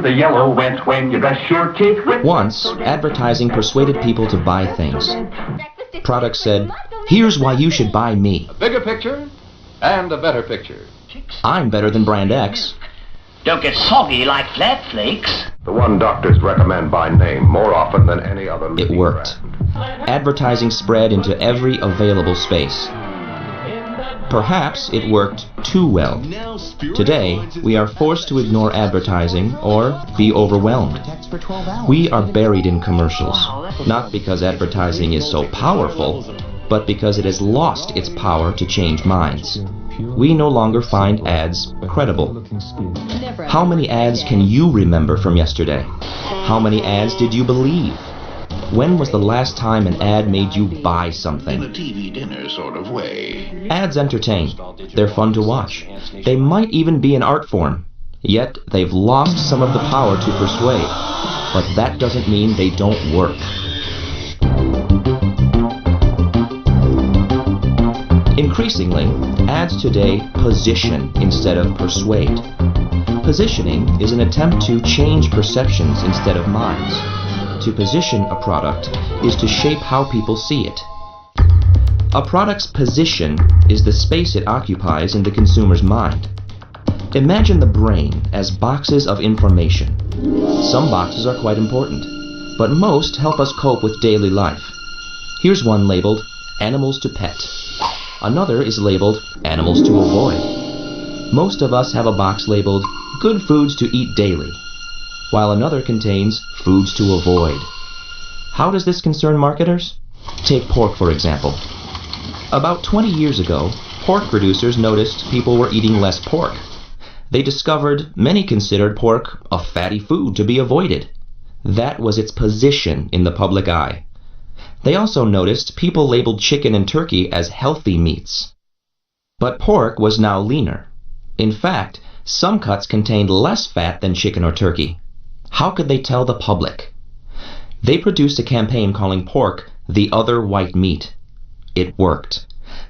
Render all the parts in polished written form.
the yellow went when you brush your teeth with... Once, advertising persuaded people to buy things. Products said, "Here's why you should buy me. A bigger picture and a better picture. I'm better than brand X." Don't get soggy like flat flakes. The one doctors recommend by name more often than any other It leading worked. brand. Advertising spread into every available space. Perhaps it worked too well. Today, we are forced to ignore advertising or be overwhelmed. We are buried in commercials, not because advertising is so powerful, but because it has lost its power to change minds. We no longer find ads credible. How many ads can you remember from yesterday? How many ads did you believe? When was the last time an ad made you buy something? In a TV dinner sort of way. Ads entertain. They're fun to watch. They might even be an art form. Yet they've lost some of the power to persuade. But that doesn't mean they don't work. Increasingly, ads today position instead of persuade. Positioning is an attempt to change perceptions instead of minds. To position a product is to shape how people see it. A product's position is the space it occupies in the consumer's mind. Imagine the brain as boxes of information. Some boxes are quite important, but most help us cope with daily life. Here's one labeled Animals to Pet. Another is labeled Animals to Avoid. Most of us have a box labeled Good Foods to Eat Daily, while another contains Foods to Avoid. How does this concern marketers? Take pork, for example. About 20 years ago, pork producers noticed people were eating less pork. They discovered many considered pork a fatty food to be avoided. That was its position in the public eye. They also noticed people labeled chicken and turkey as healthy meats. But pork was now leaner. In fact, some cuts contained less fat than chicken or turkey. How could they tell the public? They produced a campaign calling pork the other white meat. It worked.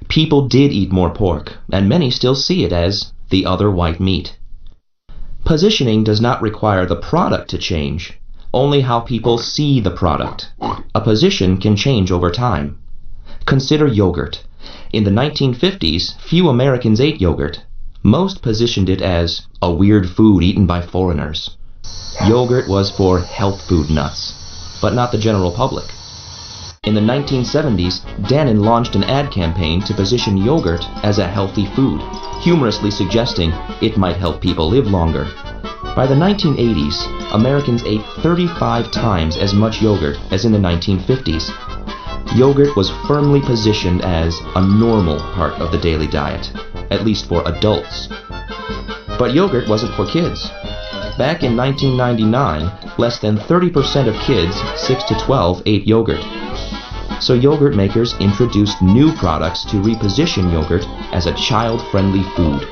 People did eat more pork, and many still see it as the other white meat. Positioning does not require the product to change, only how people see the product. A position can change over time. Consider yogurt. In the 1950s, few Americans ate yogurt. Most positioned it as a weird food eaten by foreigners. Yogurt was for health food nuts, but not the general public. In the 1970s, Dannon launched an ad campaign to position yogurt as a healthy food, humorously suggesting it might help people live longer. By the 1980s, Americans ate 35 times as much yogurt as in the 1950s. Yogurt was firmly positioned as a normal part of the daily diet, at least for adults. But yogurt wasn't for kids. Back in 1999, less than 30% of kids 6 to 12 ate yogurt. So yogurt makers introduced new products to reposition yogurt as a child-friendly food.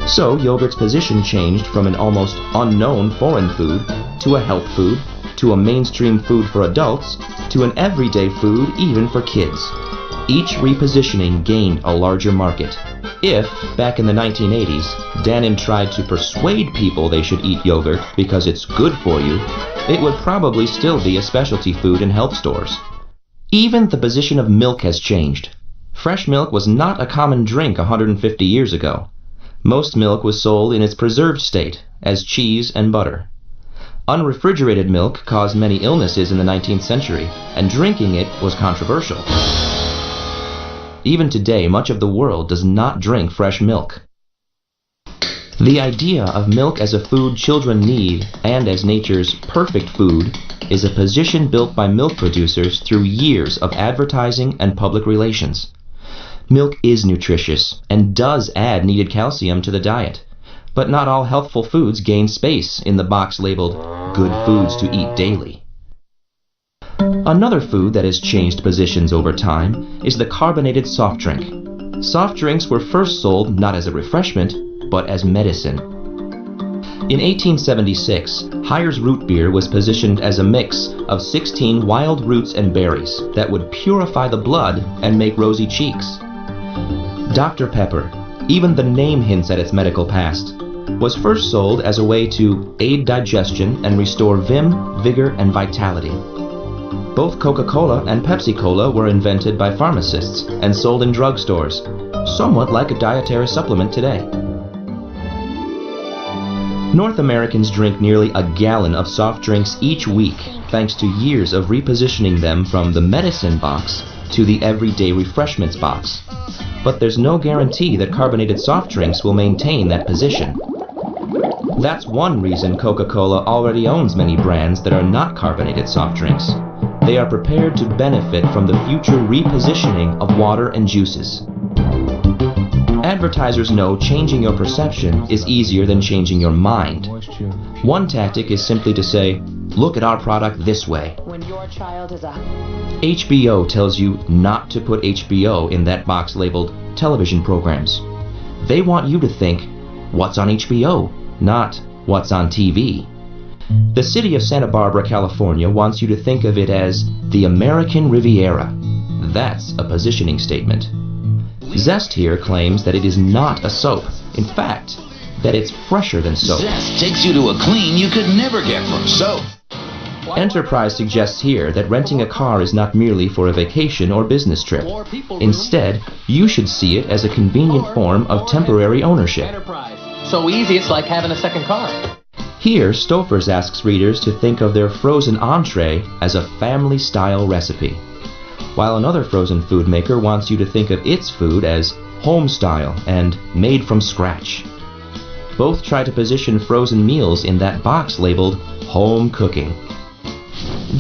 So yogurt's position changed from an almost unknown foreign food to a health food, to a mainstream food for adults, to an everyday food even for kids. Each repositioning gained a larger market. If, back in the 1980s, Dannon tried to persuade people they should eat yogurt because it's good for you, it would probably still be a specialty food in health stores. Even the position of milk has changed. Fresh milk was not a common drink 150 years ago. Most milk was sold in its preserved state, as cheese and butter. Unrefrigerated milk caused many illnesses in the 19th century, and drinking it was controversial. Even today, much of the world does not drink fresh milk. The idea of milk as a food children need and as nature's perfect food is a position built by milk producers through years of advertising and public relations. Milk is nutritious and does add needed calcium to the diet, but not all healthful foods gain space in the box labeled Good Foods to Eat Daily. Another food that has changed positions over time is the carbonated soft drink. Soft drinks were first sold not as a refreshment, but as medicine. In 1876, Hires root beer was positioned as a mix of 16 wild roots and berries that would purify the blood and make rosy cheeks. Dr. Pepper, even the name hints at its medical past. was first sold as a way to aid digestion and restore vim, vigor, and vitality. Both Coca-Cola and Pepsi-Cola were invented by pharmacists and sold in drugstores, somewhat like a dietary supplement today. North Americans drink nearly a gallon of soft drinks each week, thanks to years of repositioning them from the medicine box to the everyday refreshments box. But there's no guarantee that carbonated soft drinks will maintain that position. That's one reason Coca-Cola already owns many brands that are not carbonated soft drinks. They are prepared to benefit from the future repositioning of water and juices. Advertisers know changing your perception is easier than changing your mind. One tactic is simply to say, look at our product this way. When your child is HBO tells you not to put HBO in that box labeled television programs. They want you to think, what's on HBO, not what's on TV. The city of Santa Barbara, California wants you to think of it as the American Riviera. That's a positioning statement. Zest here claims that it is not a soap. In fact, that it's fresher than soap. Zest takes you to a clean you could never get from soap. Enterprise suggests here that renting a car is not merely for a vacation or business trip. Instead, you should see it as a convenient form of temporary ownership. So easy, it's like having a second car. Here, Stouffer's asks readers to think of their frozen entree as a family-style recipe, while another frozen food maker wants you to think of its food as home-style and made from scratch. Both try to position frozen meals in that box labeled home cooking.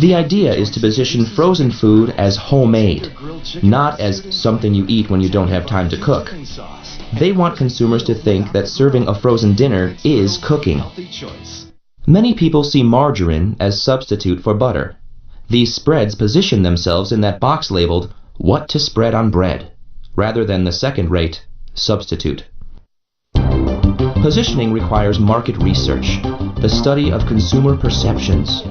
The idea is to position frozen food as homemade, not as something you eat when you don't have time to cook. They want consumers to think that serving a frozen dinner is cooking. Many people see margarine as substitute for butter. These spreads position themselves in that box labeled what to spread on bread, rather than the second-rate substitute. Positioning requires market research, the study of consumer perceptions.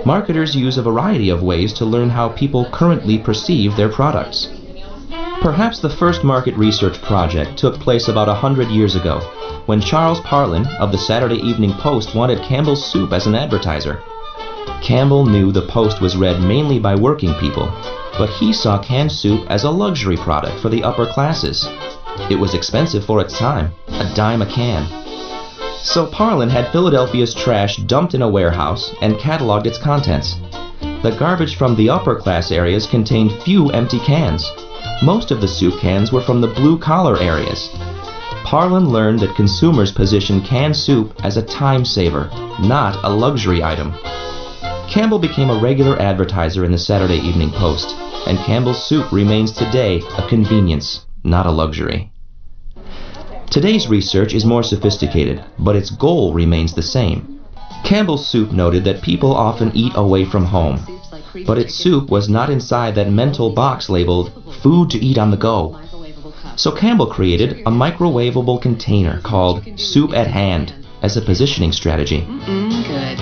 Marketers use a variety of ways to learn how people currently perceive their products. Perhaps the first market research project took place about 100 years ago, when Charles Parlin of the Saturday Evening Post wanted Campbell's Soup as an advertiser. Campbell knew the Post was read mainly by working people, but he saw canned soup as a luxury product for the upper classes. It was expensive for its time, a dime a can. So Parlin had Philadelphia's trash dumped in a warehouse and cataloged its contents. The garbage from the upper class areas contained few empty cans. Most of the soup cans were from the blue-collar areas. Parlin learned that consumers position canned soup as a time saver, not a luxury item. Campbell became a regular advertiser in the Saturday Evening Post, and Campbell's Soup remains today a convenience, not a luxury. Today's research is more sophisticated, but its goal remains the same. Campbell's Soup noted that people often eat away from home, but its soup was not inside that mental box labeled food to eat on the go. So Campbell created a microwavable container called Soup at Hand as a positioning strategy. good.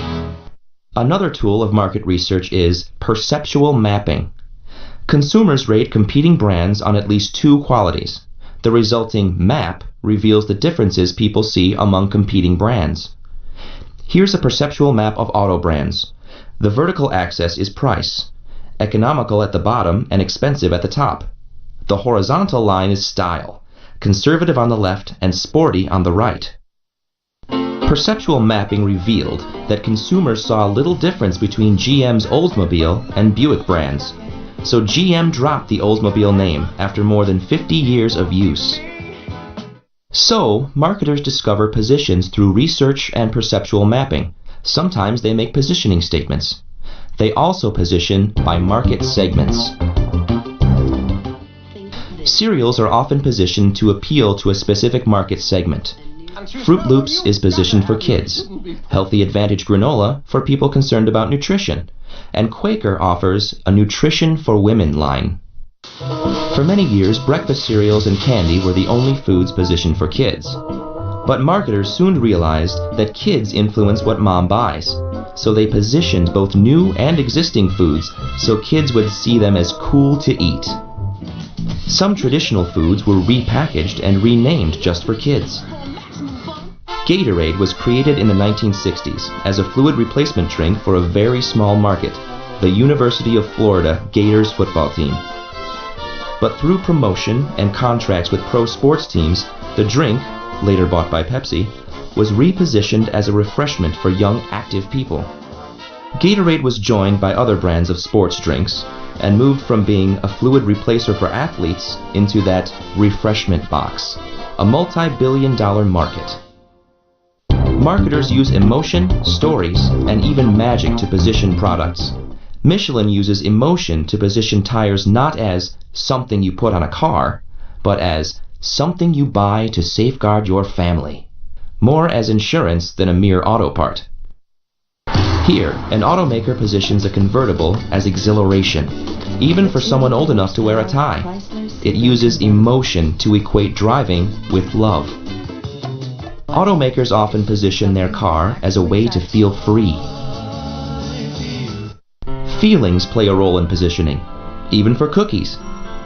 Another tool of market research is perceptual mapping. Consumers rate competing brands on at least two qualities. The resulting map reveals the differences people see among competing brands. Here's a perceptual map of auto brands. The vertical axis is price, economical at the bottom and expensive at the top. The horizontal line is style, conservative on the left and sporty on the right. Perceptual mapping revealed that consumers saw little difference between GM's Oldsmobile and Buick brands, so GM dropped the Oldsmobile name after more than 50 years of use. So, marketers discover positions through research and perceptual mapping. Sometimes they make positioning statements. They also position by market segments. Cereals are often positioned to appeal to a specific market segment. Fruit Loops is positioned for kids, Healthy Advantage granola for people concerned about nutrition, and Quaker offers a Nutrition for Women line. For many years, breakfast cereals and candy were the only foods positioned for kids. But marketers soon realized that kids influence what mom buys, so they positioned both new and existing foods so kids would see them as cool to eat. Some traditional foods were repackaged and renamed just for kids. Gatorade was created in the 1960s as a fluid replacement drink for a very small market, the University of Florida Gators football team. But through promotion and contracts with pro sports teams, the drink, later bought by Pepsi, was repositioned as a refreshment for young active people. Gatorade was joined by other brands of sports drinks and moved from being a fluid replacer for athletes into that refreshment box, a multi-billion-dollar market. Marketers use emotion, stories, and even magic to position products. Michelin uses emotion to position tires not as something you put on a car, but as something you buy to safeguard your family, more as insurance than a mere auto part. Here, an automaker positions a convertible as exhilaration, even for someone old enough to wear a tie. It uses emotion to equate driving with love. Automakers often position their car as a way to feel free. Feelings play a role in positioning, even for cookies.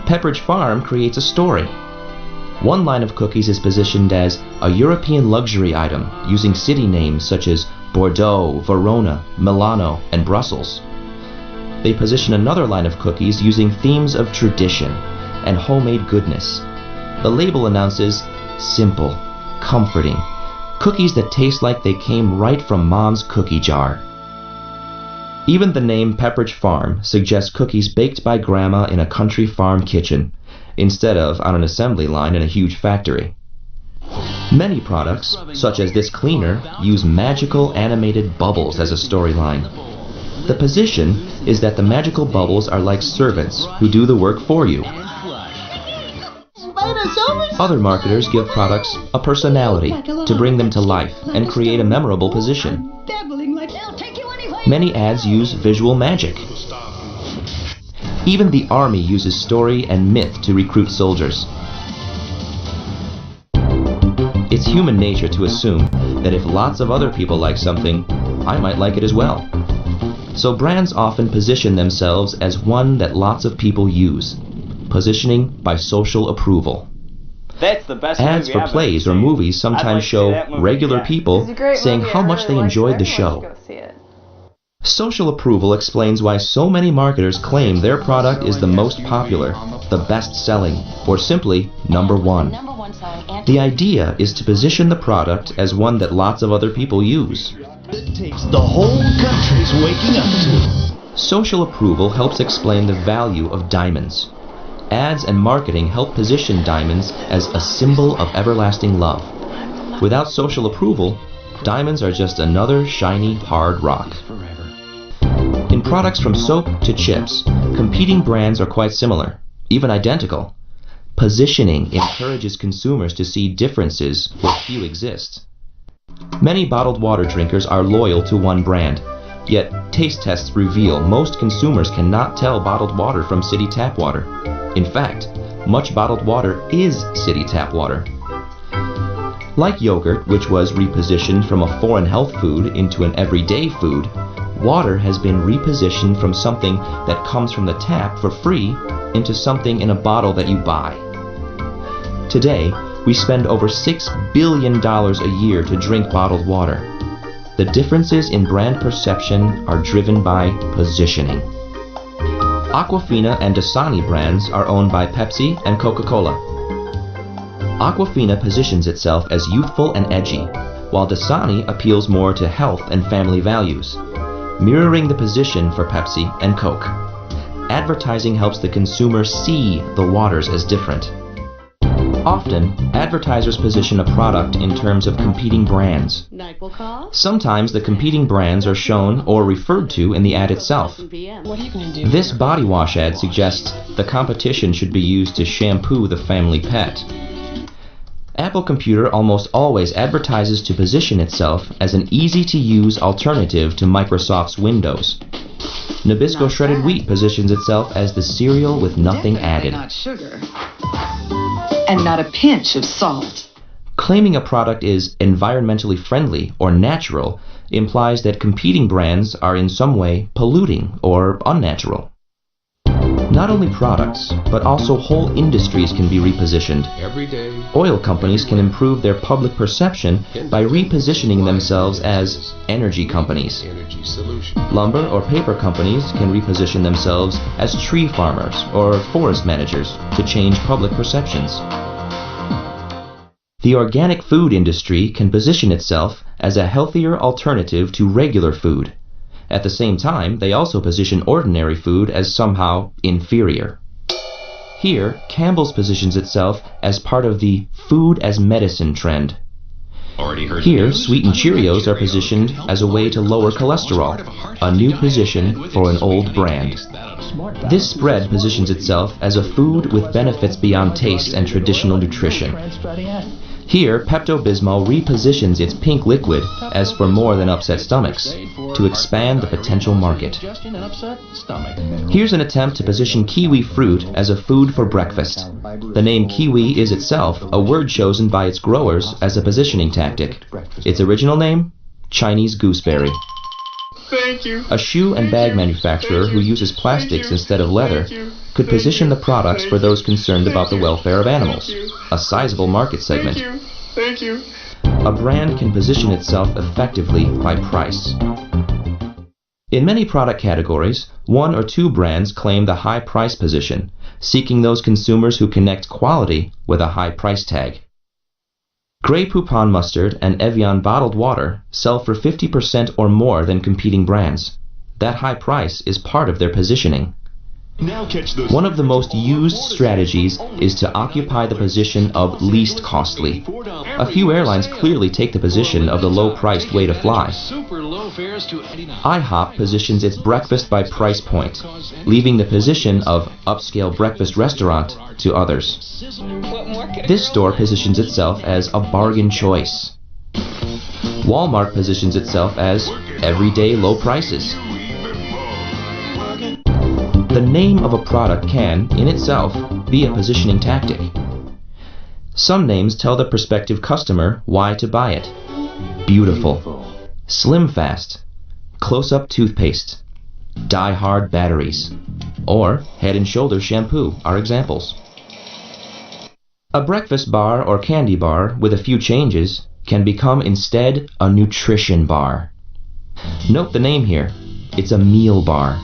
Pepperidge Farm creates a story. One line of cookies is positioned as a European luxury item using city names such as Bordeaux, Verona, Milano, and Brussels. They position another line of cookies using themes of tradition and homemade goodness. The label announces simple, comforting, cookies that taste like they came right from Mom's cookie jar. Even the name Pepperidge Farm suggests cookies baked by Grandma in a country farm kitchen, instead of on an assembly line in a huge factory. Many products, such as this cleaner, use magical animated bubbles as a storyline. The position is that the magical bubbles are like servants who do the work for you. Other marketers give products a personality to bring them to life and create a memorable position. Many ads use visual magic. Even the army uses story and myth to recruit soldiers. It's human nature to assume that if lots of other people like something, I might like it as well. So brands often position themselves as one that lots of people use, positioning by social approval. That's the best Ads movie for I've plays ever or seen. movies sometimes I'd like to see show that movie regular again. people saying how much they enjoyed the show. Social approval explains why so many marketers claim their product is the most popular, the best-selling, or simply number one. The idea is to position the product as one that lots of other people use. It takes the whole country's waking up to. Social approval helps explain the value of diamonds. Ads and marketing help position diamonds as a symbol of everlasting love. Without social approval, diamonds are just another shiny, hard rock. In products from soap to chips, competing brands are quite similar, even identical. Positioning encourages consumers to see differences where few exist. Many bottled water drinkers are loyal to one brand, yet taste tests reveal most consumers cannot tell bottled water from city tap water. In fact, much bottled water is city tap water. Like yogurt, which was repositioned from a foreign health food into an everyday food, water has been repositioned from something that comes from the tap for free into something in a bottle that you buy. Today, we spend over $6 billion a year to drink bottled water. The differences in brand perception are driven by positioning. Aquafina and Dasani brands are owned by Pepsi and Coca-Cola. Aquafina positions itself as youthful and edgy, while Dasani appeals more to health and family values, mirroring the position for Pepsi and Coke. Advertising helps the consumer see the waters as different. Often, advertisers position a product in terms of competing brands. Sometimes the competing brands are shown or referred to in the ad itself. This body wash ad suggests the competition should be used to shampoo the family pet. Apple Computer almost always advertises to position itself as an easy-to-use alternative to Microsoft's Windows. Nabisco shredded wheat positions itself as the cereal with nothing added. Not sugar. And not a pinch of salt. Claiming a product is environmentally friendly or natural implies that competing brands are in some way polluting or unnatural. Not only products, but also whole industries can be repositioned. Oil companies can improve their public perception by repositioning themselves as energy companies. Lumber or paper companies can reposition themselves as tree farmers or forest managers to change public perceptions. The organic food industry can position itself as a healthier alternative to regular food. At the same time, they also position ordinary food as somehow inferior. Here, Campbell's positions itself as part of the food as medicine trend. Here, sweetened Cheerios are positioned as a way to lower cholesterol, a new position for an old brand. This spread positions itself as a food with benefits beyond taste and traditional nutrition. Here, Pepto-Bismol repositions its pink liquid as for more than upset stomachs, to expand the potential market. Here's an attempt to position kiwi fruit as a food for breakfast. The name kiwi is itself a word chosen by its growers as a positioning tactic. Its original name? Chinese gooseberry. A shoe and bag manufacturer who uses plastics instead of leather could position the products for those concerned about the welfare of animals, a sizable market segment. A brand can position itself effectively by price. In many product categories, one or two brands claim the high price position, seeking those consumers who connect quality with a high price tag. Grey Poupon mustard and Evian bottled water sell for 50% or more than competing brands. That high price is part of their positioning. One of the most used strategies is to occupy the position of least costly. A few airlines clearly take the position of the low-priced way to fly. IHOP positions its breakfast by price point, leaving the position of upscale breakfast restaurant to others. This store positions itself as a bargain choice. Walmart positions itself as everyday low prices. The name of a product can, in itself, be a positioning tactic. Some names tell the prospective customer why to buy it. Beautiful, Slim Fast, Close-Up Toothpaste, Die Hard Batteries, or Head & Shoulders Shampoo are examples. A breakfast bar or candy bar with a few changes can become instead a nutrition bar. Note the name here. It's a meal bar.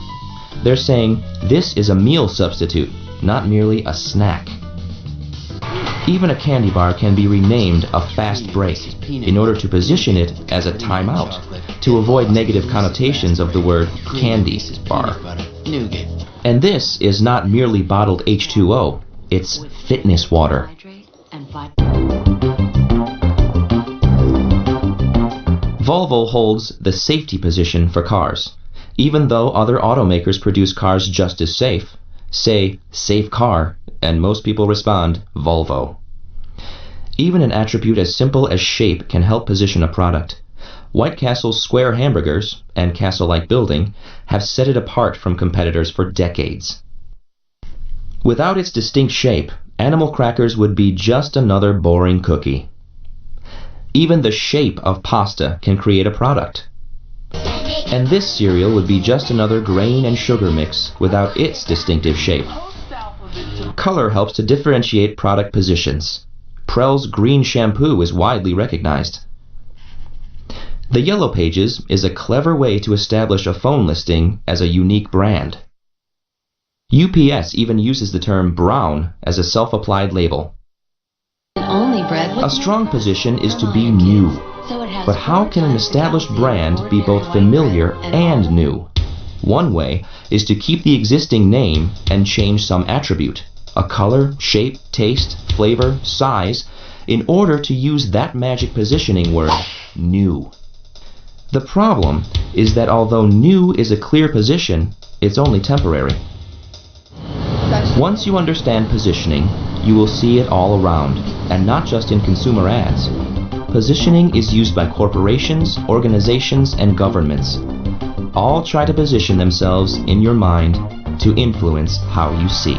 They're saying this is a meal substitute, not merely a snack. Even a candy bar can be renamed a fast break in order to position it as a timeout, to avoid negative connotations of the word candy bar. And this is not merely bottled H2O, it's fitness water. Volvo holds the safety position for cars. Even though other automakers produce cars just as safe, say, safe car, and most people respond, Volvo. Even an attribute as simple as shape can help position a product. White Castle's square hamburgers, and castle-like building, have set it apart from competitors for decades. Without its distinct shape, Animal Crackers would be just another boring cookie. Even the shape of pasta can create a product. And this cereal would be just another grain and sugar mix without its distinctive shape. Color helps to differentiate product positions. Prell's green shampoo is widely recognized. The Yellow Pages is a clever way to establish a phone listing as a unique brand. UPS even uses the term brown as a self-applied label. A strong position is to be new. But how can an established brand be both familiar and new? One way is to keep the existing name and change some attribute, a color, shape, taste, flavor, size, in order to use that magic positioning word, new. The problem is that although new is a clear position, it's only temporary. Once you understand positioning, you will see it all around, and not just in consumer ads. Positioning is used by corporations, organizations, and governments. All try to position themselves in your mind to influence how you see.